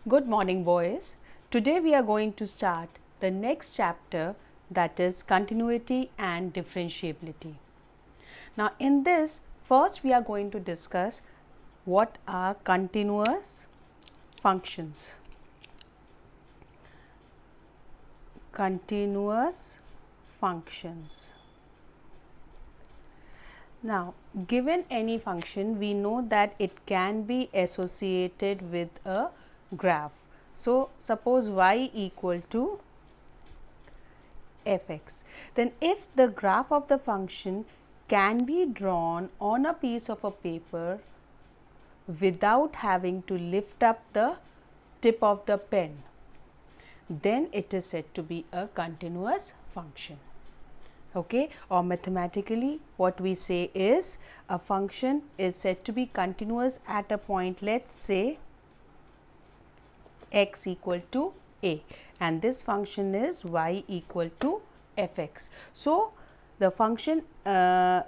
Good morning, boys. Today we are going to start the next chapter, that is continuity and differentiability. Now in this, first we are going to discuss what are continuous functions. Continuous functions. Now, given any function, we know that it can be associated with a graph. So, suppose y equal to fx. Then, if the graph of the function can be drawn on a piece of a paper without having to lift up the tip of the pen, then it is said to be a continuous function. Okay, or mathematically what we say is a function is said to be continuous at a point, let's say x equal to a, and this function is y equal to fx. So the function y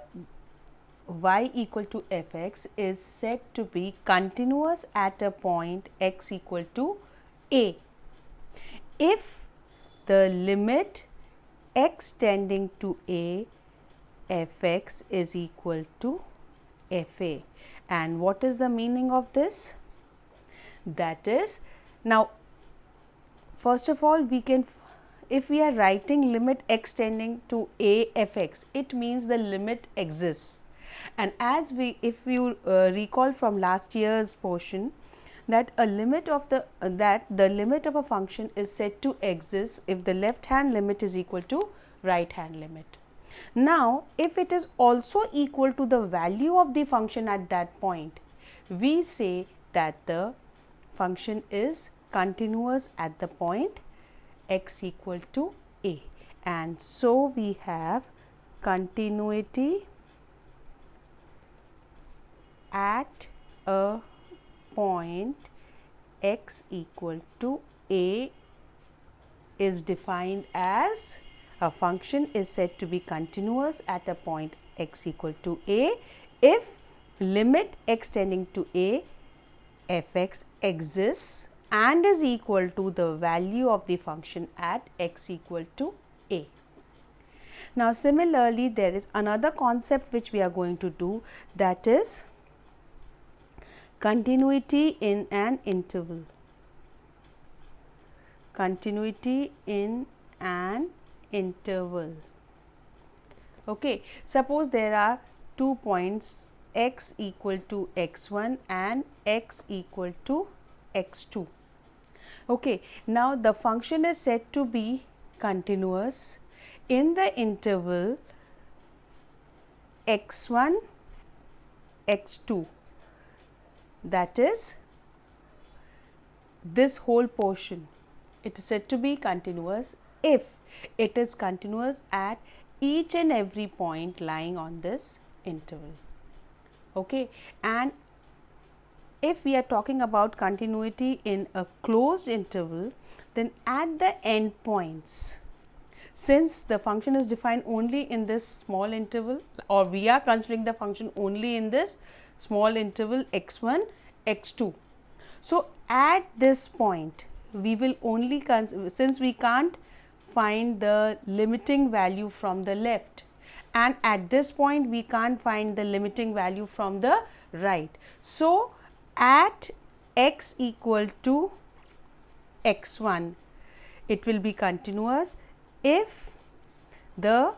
equal to fx is said to be continuous at a point x equal to a if the limit x tending to a fx is equal to fa. And what is the meaning of this? That is, now first of all, we can, if we are writing limit x tending to a fx, it means the limit exists. And as we, if you recall from last year's portion, that a limit of the limit of a function is said to exist if the left hand limit is equal to right hand limit. Now, if it is also equal to the value of the function at that point, we say that the function is continuous at the point x equal to a, and so we have continuity at a point x equal to a is defined as a function is said to be continuous at a point x equal to a if limit x tending to a fx exists and is equal to the value of the function at x equal to a. Now similarly, there is another concept which we are going to do, that is continuity in an interval. Continuity in an interval. Okay, suppose there are 2 points x equal to x1 and x equal to x2. Okay, now the function is said to be continuous in the interval x1 x2. That is this whole portion. It is said to be continuous if it is continuous at each and every point lying on this interval. Okay, and if we are talking about continuity in a closed interval, then at the end points, since the function is defined only in this small interval, or we are considering the function only in this small interval x1 x2, so at this point we will only since we can't find the limiting value from the left, and at this point we can't find the limiting value from the right, so at x equal to x1 it will be continuous if the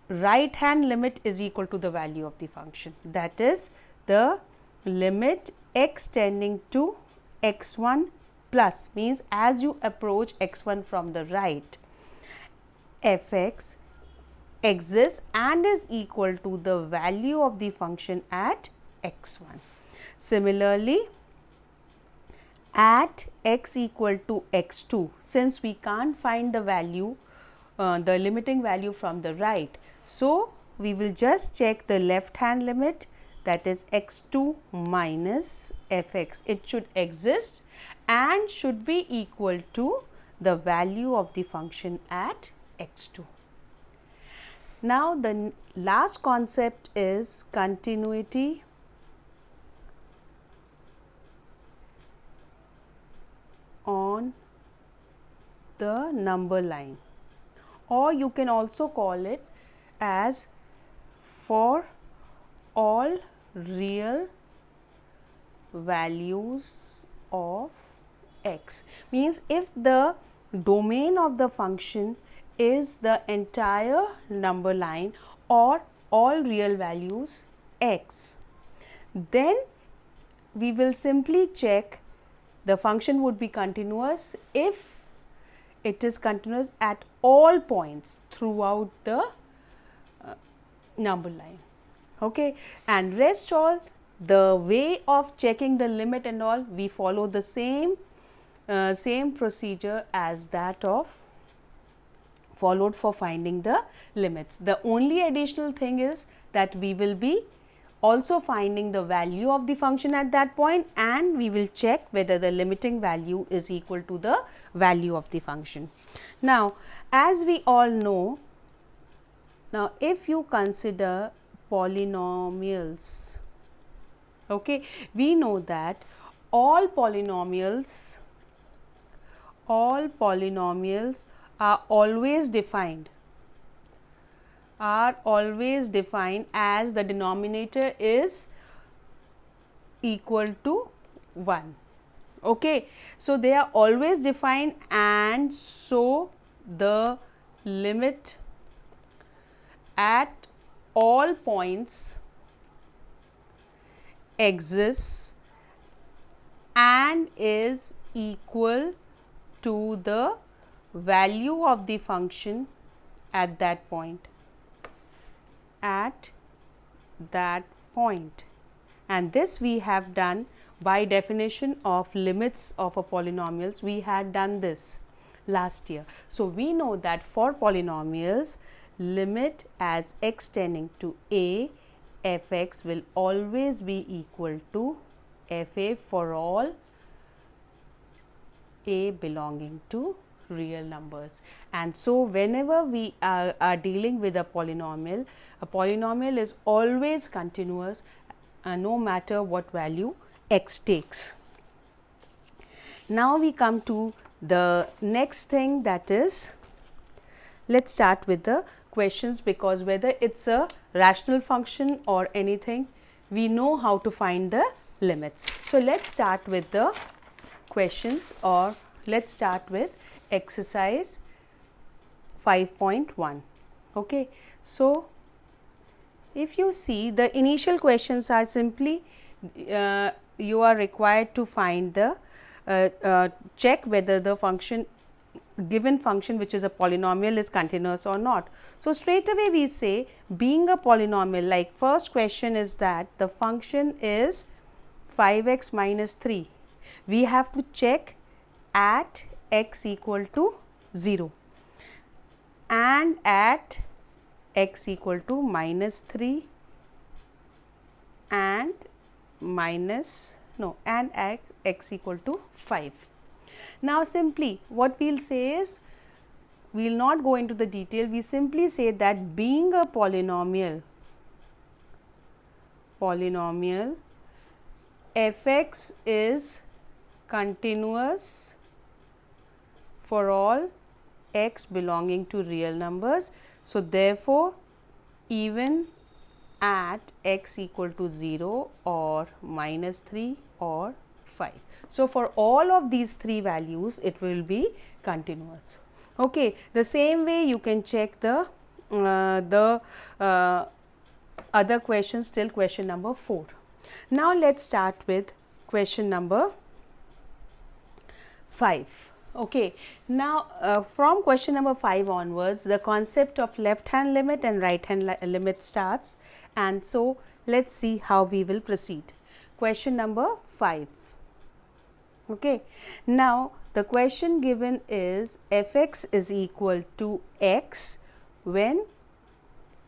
right hand limit is equal to the value of the function, that is the limit x tending to x1 plus, means as you approach x1 from the right, fx exists and is equal to the value of the function at x1. Similarly, at x equal to x2, since we can't find the value, the limiting value from the right, so we will just check the left hand limit, that is x2 minus fx. It should exist and should be equal to the value of the function at x2. Now the last concept is continuity the number line, or you can also call it as for all real values of x. Means if the domain of the function is the entire number line or all real values x, then we will simply check the function would be continuous if it is continuous at all points throughout the number line. Okay, and rest all the way of checking the limit and all, we follow the same procedure as that of followed for finding the limits. The only additional thing is that we will be also finding the value of the function at that point, and we will check whether the limiting value is equal to the value of the function. Now, as we all know, now if you consider polynomials, okay, we know that all polynomials are always defined as the denominator is equal to 1. Okay, so they are always defined, and so the limit at all points exists and is equal to the value of the function at that point. And this we have done by definition of limits of a polynomials. We had done this last year. So we know that for polynomials, limit as x tending to a f x will always be equal to f a for all a belonging to real numbers. And so whenever we are dealing with a polynomial is always continuous no matter what value x takes. Now we come to the next thing, that is, let's start with the questions, because whether it's a rational function or anything, we know how to find the limits. So let's start with the questions, or let's start with exercise 5.1. Okay, so if you see, the initial questions are simply you are required to find the check whether the given function which is a polynomial is continuous or not. So straight away we say, being a polynomial, like first question is that the function is 5x minus 3. We have to check at x equal to 0 and at x equal to minus 3 and at x equal to 5. Now simply what we will say is, we will not go into the detail, we simply say that being a polynomial f(x) is continuous for all x belonging to real numbers. So therefore even at x equal to 0 or minus 3 or 5. So for all of these three values it will be continuous. Okay, the same way you can check the other questions till question number 4. Now let's start with question number 5. Okay, now from question number 5 onwards, the concept of left hand limit and right hand limit starts, and so let's see how we will proceed. Question number 5. Okay, now the question given is f(x) is equal to x when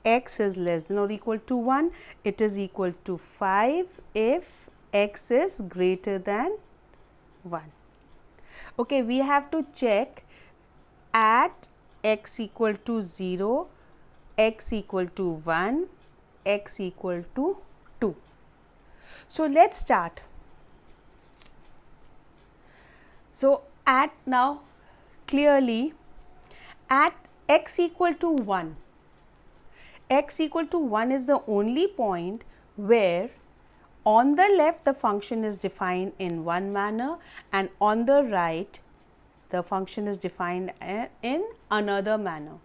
x is less than or equal to 1, it is equal to 5 if x is greater than 1. Okay, we have to check at x equal to 0, x equal to 1, x equal to 2. So let's start. So at now clearly at x equal to 1, x equal to 1 is the only point where on the left the function is defined in one manner and on the right the function is defined in another manner.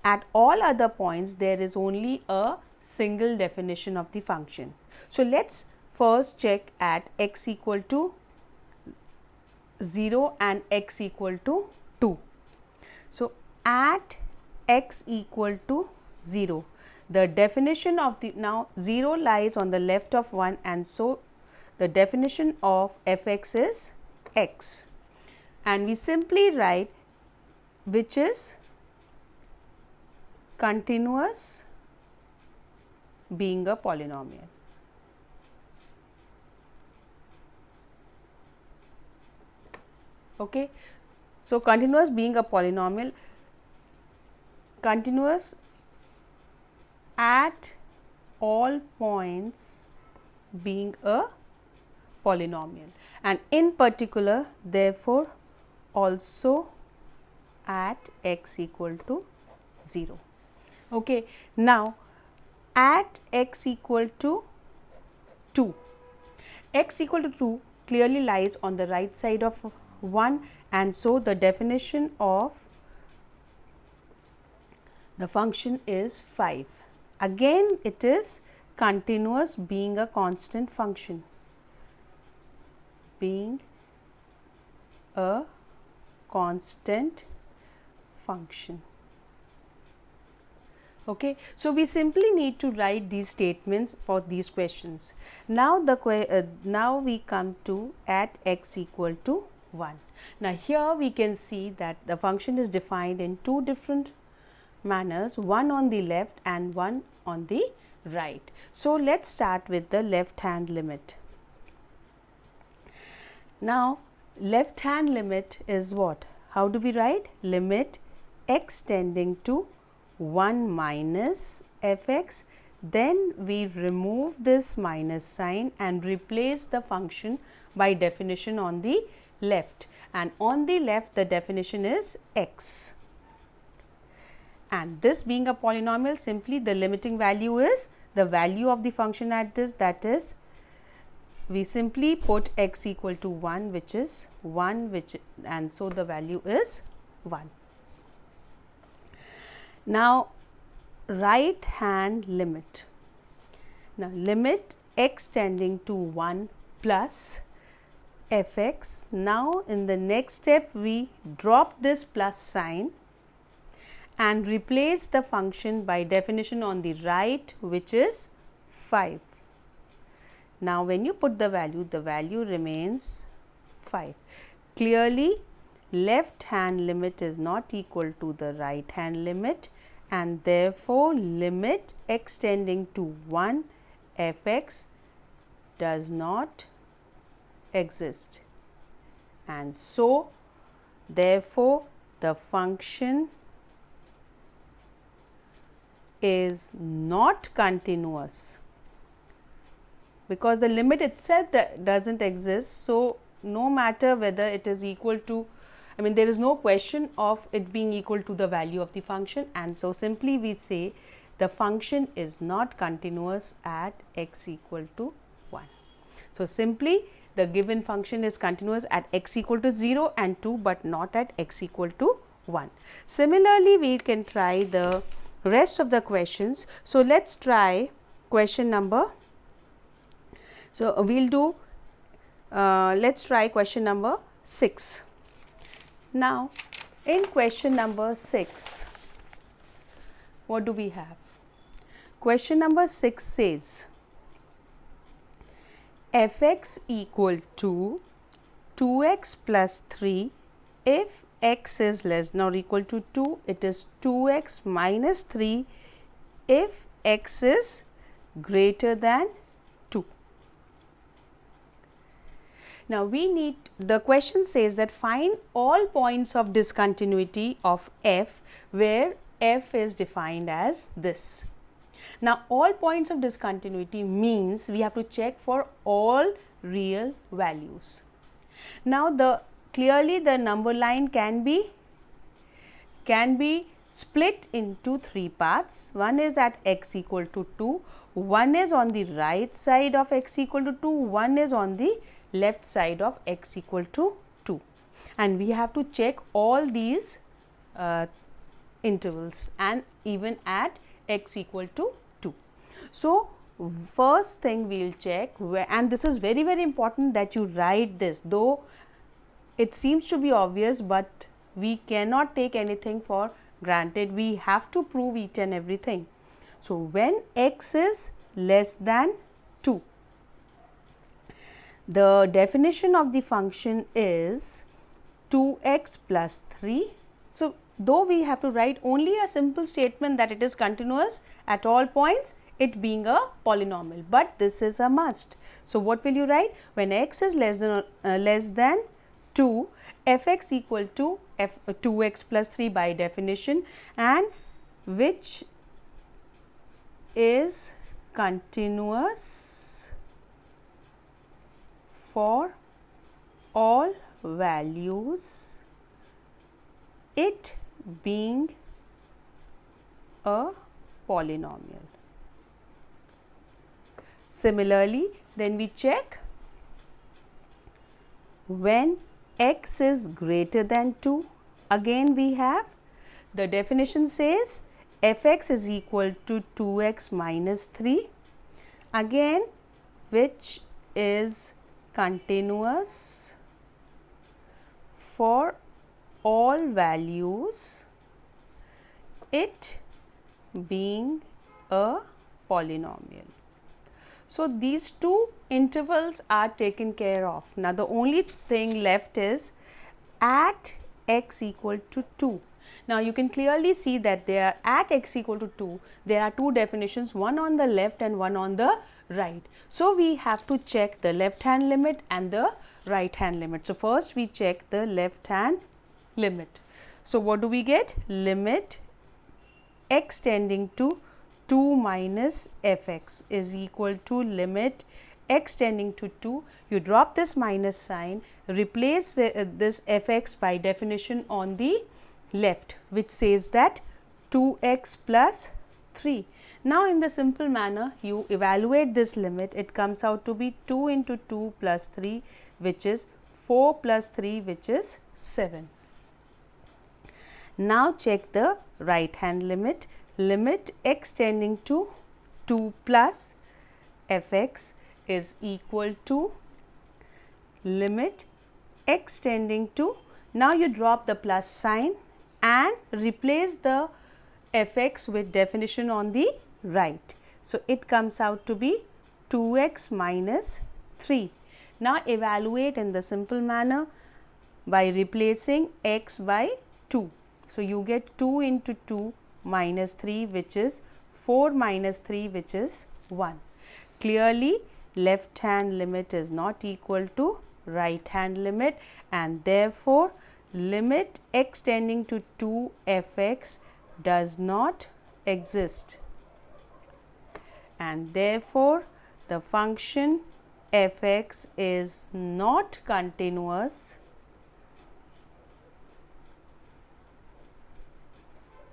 At all other points there is only a single definition of the function. So, let us first check at x equal to 0 and x equal to 2. So, at x equal to 0, the definition of the, now 0 lies on the left of 1 and so the definition of f(x) is x, and we simply write which is continuous being a polynomial. Okay. So, continuous being a polynomial, continuous at all points being a polynomial, and in particular therefore also at x equal to 0. Okay. Now, at x equal to 2, x equal to 2 clearly lies on the right side of 1 and so the definition of the function is 5. Again it is continuous being a constant function, being a constant function. Okay. So, we simply need to write these statements for these questions. Now, now we come to at x equal to 1. Now, here we can see that the function is defined in two different manners, one on the left and one on the right. So, let us start with the left hand limit. Now, left hand limit is what? How do we write? Limit x tending to 1 minus f(x), then we remove this minus sign and replace the function by definition on the left, and on the left the definition is x, and this being a polynomial, simply the limiting value is the value of the function at this, that is we simply put x equal to 1, which is 1, and so the value is 1. Now, right hand limit. Now, limit x tending to 1 plus f(x). Now, in the next step we drop this plus sign and replace the function by definition on the right, which is 5. Now, when you put the value remains 5. Clearly, left hand limit is not equal to the right hand limit, and therefore, limit x tending to 1 f(x) does not exist, and so therefore, the function is not continuous because the limit itself does not exist. So, no matter whether it is equal to, I mean there is no question of it being equal to the value of the function, and so simply we say the function is not continuous at x equal to 1. So, simply the given function is continuous at x equal to 0 and 2, but not at x equal to 1. Similarly, we can try the rest of the questions. So, let us try question number. So, we will do let us try question number 6. Now, in question number 6, what do we have? Question number 6 says f(x) equal to 2x plus 3 if x is less than or equal to 2, it is 2x minus 3 if x is greater than 2. Now, we need, the question says that find all points of discontinuity of f where f is defined as this. Now, all points of discontinuity means we have to check for all real values. Now, clearly the number line can be can be split into three parts. One is at x equal to 2, one is on the right side of x equal to 2, one is on the left side of x equal to 2, and we have to check all these intervals and even at x equal to 2. So, first thing we will check, and this is very important that you write this, though it seems to be obvious, but we cannot take anything for granted. We have to prove each and everything. So, when x is less than 2, the definition of the function is 2x plus 3. So, though we have to write only a simple statement that it is continuous at all points, it being a polynomial, but this is a must. So, what will you write? When x is less than 2, fx equal to 2x plus 3 by definition, and which is continuous for all values, it being a polynomial. Similarly, then we check when x is greater than 2, again we have the definition says fx is equal to 2x minus 3, again which is continuous for all values, it being a polynomial. So, these two intervals are taken care of. Now, the only thing left is at x equal to 2. Now, you can clearly see that they are at x equal to 2, there are two definitions, one on the left and one on the right. So, we have to check the left hand limit and the right hand limit. So, first we check the left hand limit. So, what do we get? Limit x tending to 2 minus fx is equal to limit x tending to 2. You drop this minus sign, replace this fx by definition on the left, which says that 2x plus 3. Now, in the simple manner, you evaluate this limit, it comes out to be 2 into 2 plus 3, which is 4 plus 3, which is 7. Now, check the right hand limit. Limit x tending to 2 plus fx is equal to limit x tending to, now you drop the plus sign and replace the fx with definition on the right. So, it comes out to be 2x minus 3. Now, evaluate in the simple manner by replacing x by 2. So, you get 2 into 2 minus 3, which is 4 minus 3, which is 1. Clearly, left hand limit is not equal to right hand limit, and therefore, limit x tending to 2 fx does not exist, and therefore, the function fx is not continuous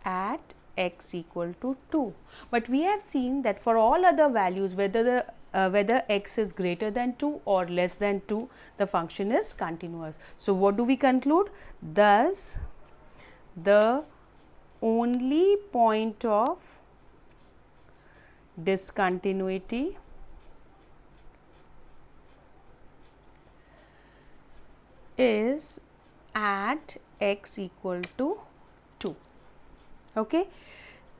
at x equal to 2. But we have seen that for all other values, whether x is greater than 2 or less than 2, the function is continuous. So, what do we conclude? Thus, the only point of discontinuity is at x equal to 2. Okay.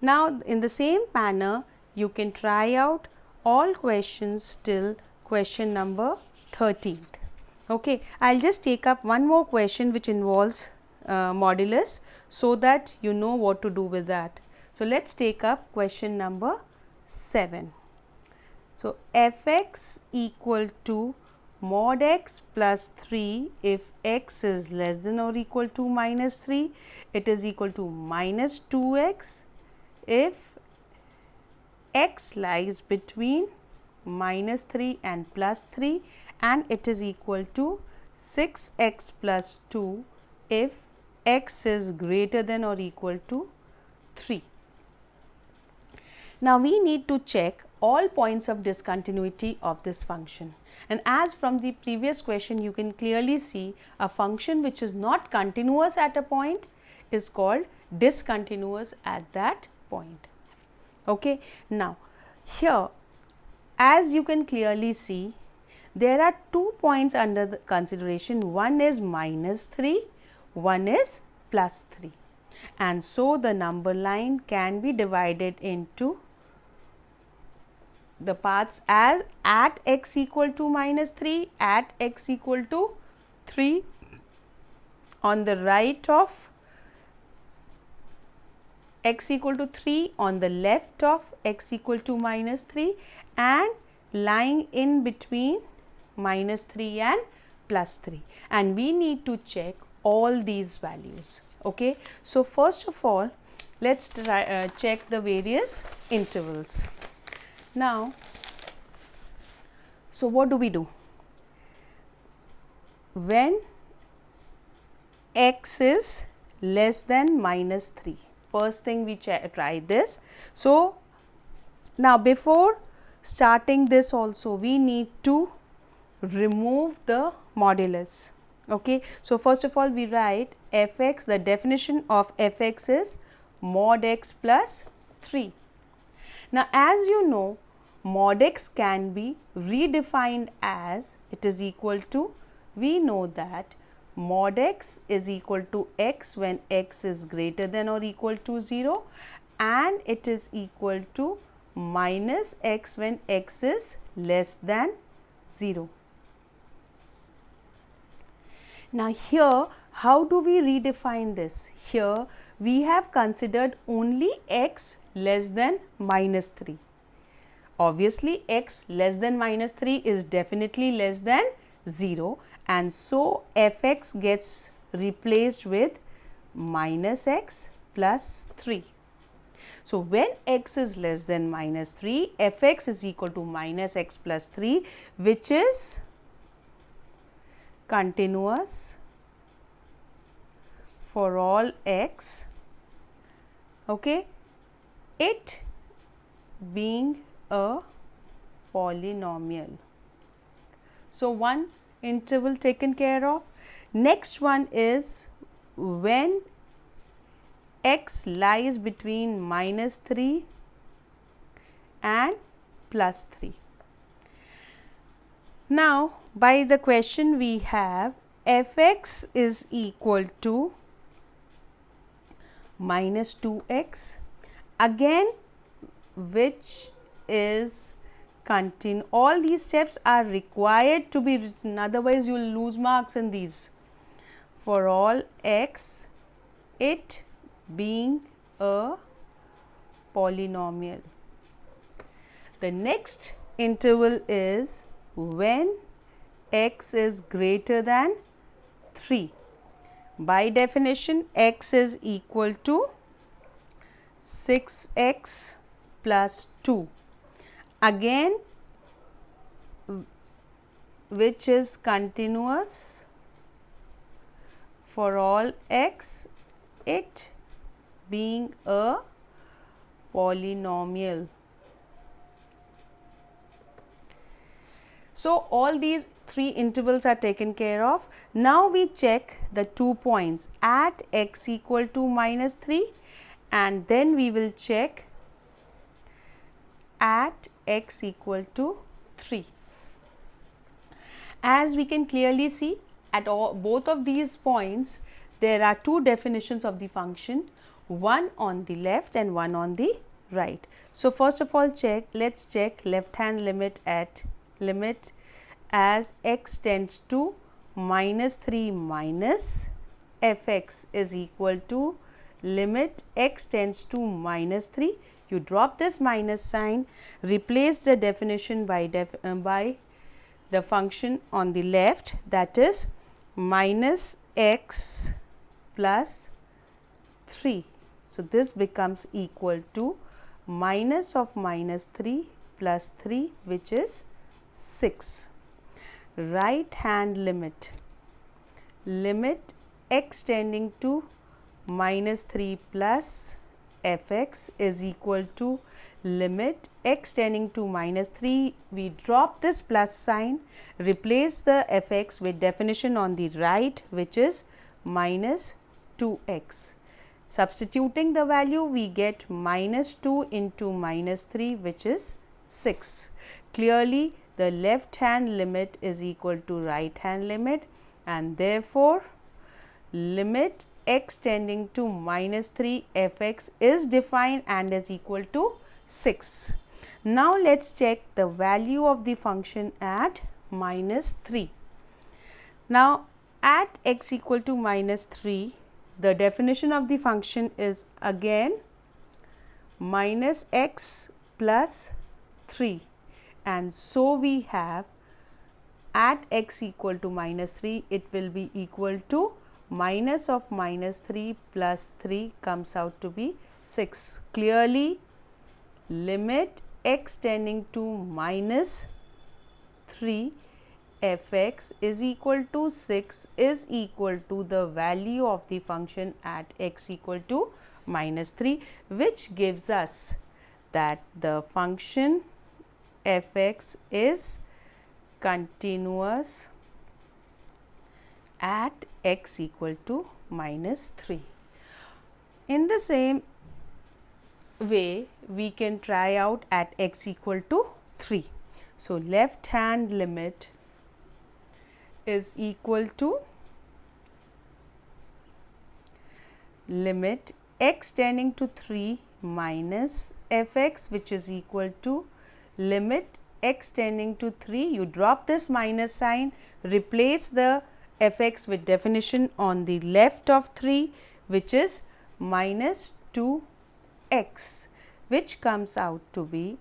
Now, in the same manner, you can try out all questions till question number 13th. Okay. I will just take up one more question which involves modulus, so that you know what to do with that. So, let us take up question number 7. So, fx equal to mod x plus 3 if x is less than or equal to minus 3, it is equal to minus 2x if x lies between minus 3 and plus 3, and it is equal to 6x plus 2 if x is greater than or equal to 3. Now, we need to check all points of discontinuity of this function, and as from the previous question you can clearly see, a function which is not continuous at a point is called discontinuous at that point. Okay. Now, here as you can clearly see, there are 2 points under the consideration. One is -3, one is +3, and so the number line can be divided into the paths as at x equal to -3, at x equal to 3, on the right of x equal to 3, on the left of x equal to -3, and lying in between -3 and +3, and we need to check all these values. Okay. So, first of all, let us check the various intervals. Now, so what do we do? When x is less than -3, first thing we try this. So, now before starting this also we need to remove the modulus. Okay. So, first of all we write f(x), the definition of f(x) is mod x plus 3. Now, as you know, mod x can be redefined as it is equal to, we know that mod x is equal to x when x is greater than or equal to 0, and it is equal to minus x when x is less than 0. Now, here how do we redefine this? Here we have considered only x less than -3. Obviously, x less than -3 is definitely less than 0, and so f(x) gets replaced with minus x plus 3. So, when x is less than -3, f(x) is equal to minus x plus 3, which is continuous for all x, okay, it being a polynomial. So, one interval taken care of. Next one is when x lies between -3 and +3. Now, by the question we have f(x) is equal to minus 2x, again which is all these steps are required to be written, otherwise you will lose marks in these. For all x, it being a polynomial. The next interval is when x is greater than 3. By definition, x is equal to 6x plus 2, again which is continuous for all x, it being a polynomial. So, all these 3 intervals are taken care of. Now, we check the 2 points at x equal to -3, and then we will check at x equal to 3. As we can clearly see, at both of these points there are 2 definitions of the function, one on the left and one on the right. So, first of all let us check left hand limit at limit as x tends to -3 minus f(x) is equal to limit x tends to -3. You drop this minus sign, replace the definition by the function on the left, that is minus x plus 3. So, this becomes equal to minus of -3 plus 3, which is 6. Right hand limit, limit x tending to minus 3 plus fx is equal to limit x tending to minus 3. We drop this plus sign, replace the fx with definition on the right, which is minus 2x. Substituting the value, we get minus 2 into minus 3, which is 6. Clearly, the left hand limit is equal to right hand limit, and therefore, limit x tending to minus 3 fx is defined and is equal to 6. Now, let us check the value of the function at minus 3. Now, at x equal to minus 3, the definition of the function is again minus x plus 3, and so we have at x equal to minus 3, it will be equal to minus of minus 3 plus 3 comes out to be 6. Clearly, limit x tending to minus 3 fx is equal to 6 is equal to the value of the function at x equal to minus 3, which gives us that the function fx is continuous at x equal to minus 3. In the same way, we can try out at x equal to 3. So, left hand limit is equal to limit x tending to 3 minus fx, which is equal to limit x tending to 3. You drop this minus sign, replace the fx with definition on the left of 3, which is minus 2x, which comes out to be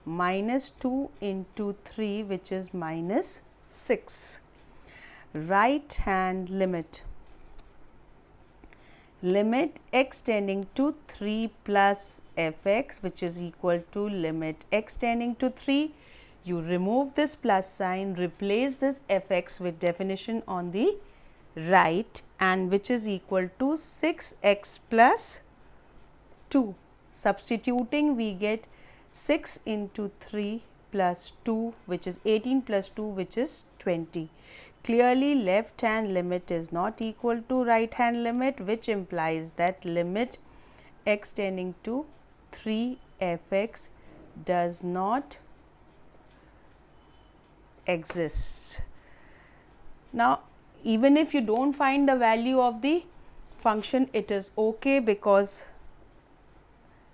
minus 2 into 3, which is minus 6. Right hand limit, limit x tending to 3 plus fx, which is equal to limit x tending to 3. You remove this plus sign, replace this fx with definition on the right, and which is equal to 6x plus 2. Substituting, we get 6 into 3 plus 2, which is 18 plus 2, which is 20. Clearly, left hand limit is not equal to right hand limit, which implies that limit x tending to 3 fx does not exist. Now, even if you do not find the value of the function, it is okay, because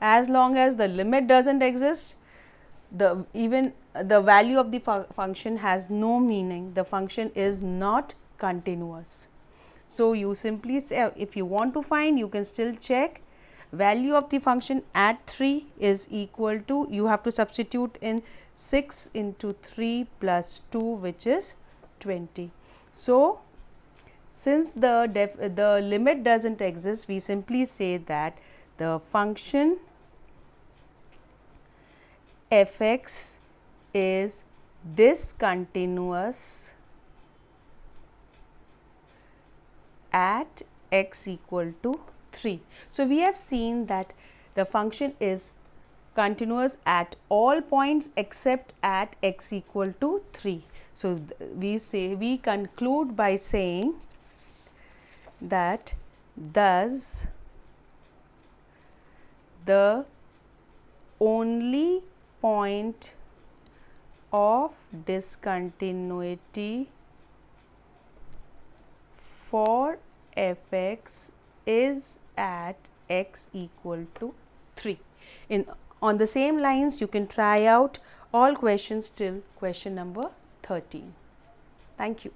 as long as the limit does not exist, even the value of the function has no meaning. The function is not continuous. So, you simply say, if you want to find, you can still check value of the function at 3 is equal to, you have to substitute in 6 into 3 plus 2, which is 20. So, since the limit does not exist, we simply say that the function fx is discontinuous at x equal to 3. So, we have seen that the function is continuous at all points except at x equal to 3. So, we conclude by saying that thus the only point of discontinuity for fx is at x equal to 3. On the same lines, you can try out all questions till question number 13. Thank you.